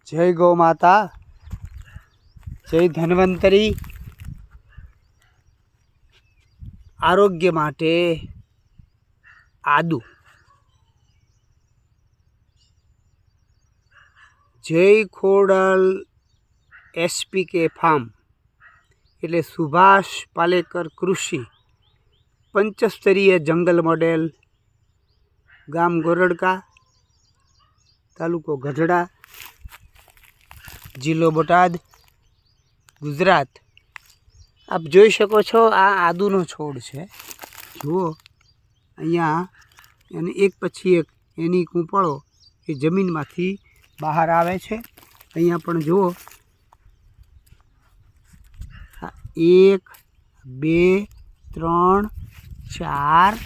जय गौ माता, जय धन्वंतरी। आरोग्य माटे आदू। जय खोडल एसपीके फार्म एटले सुभाष पालेकर कृषि पंचस्तरीय जंगल मॉडेल, गाम गोरड़का, तालुको गढ़ड़ा, जिल्लो बोटाद, गुजरात। आप जोई शको छो आ आदूनो छोड़ छे। जुओ अहींया एने एक पछी एक एनी कूंपळो ए जमीनमांथी बहार आवे छे। अहींया पण जुओ 1 2 3 4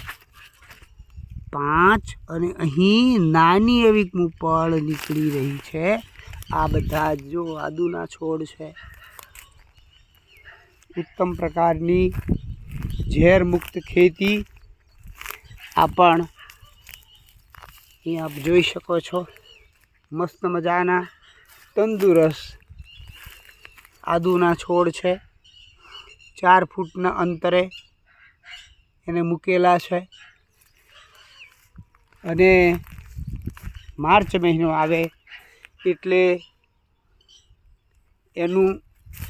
5 અને અહીં નાની એવી કૂંપળ નીકળી રહી છે। आ बधा जो आदूना छोड़ है। उत्तम प्रकारनी झेर मुक्त खेती आपण आप जोई शको छो। मस्त मजाना तंदुरस्त आदूना छोड़ है। 4 फूटना अंतरे एने मूकेला है। अने मार्च महीनो आवे एटले एनु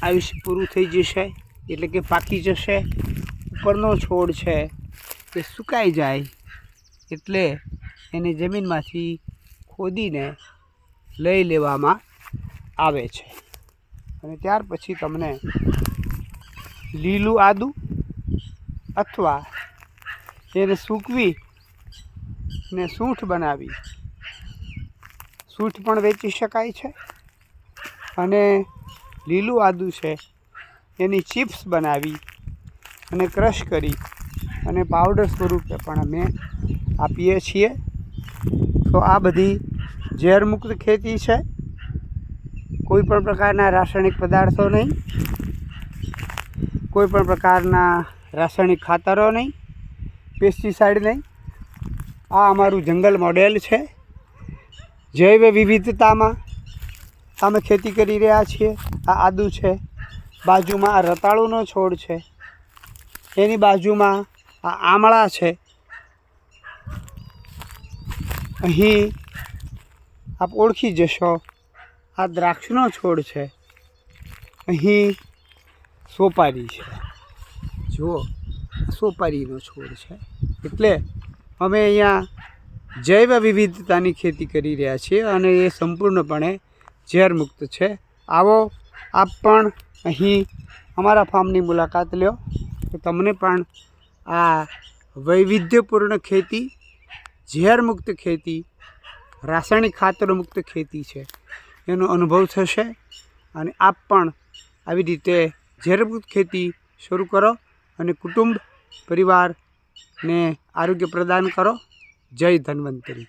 आयुष्य पूरुं थई जशे, एटले के पाकी जशे। उपरनो छोड़ छे ते सुकाई जाय एटले एने जमीनमांथी खोदीने लई लेवामां आवे छे। अने त्यार पछी तमने लीलू आदू अथवा एने सूकवी ने सूंठ बनावी सूंठ पण वेची शकाय छे। अने लीलू आदू छे एनी चिप्स बनावी अने क्रश करी अने पाउडर स्वरूपे पण अमे आपीए छीए। तो आ बधी झेर मुक्त खेती छे। कोईपण प्रकारना रासायणिक पदार्थों नहीं, कोईपण प्रकारना रासायणिक खातरो नहीं, पेस्टिसाइड नहीं। आ अमारुं जंगल मॉडेल छे। जैव विविधता में अमे खेती करी रह्या छीए। आ आदू छे, बाजू में आ रताळूनो छोड़ छे, एनी बाजू में आ आमळा छे। अहीं आप ओळखी जशो आ द्राक्षनो छोड़ छे। अहीं सोपारी छे। जो सोपारीनो छोड़ छे एटले अमे अहींया जैव विविधतानी खेती करी रह्या छीए अने ए संपूर्णपणे झेर मुक्त छे। आवो आप पण अहीं अमारा फार्मनी मुलाकात लो तो तमने पण आ वैविध्यपूर्ण खेती, झेर मुक्त खेती, रासायणिक खातर मुक्त खेती छे एनो अनुभव थशे। अने आप पण आवी रीते झेर मुक्त खेती शुरू करो अने कुटुंब परिवार ने आरोग्य प्रदान करो। जय धन्वंतरी।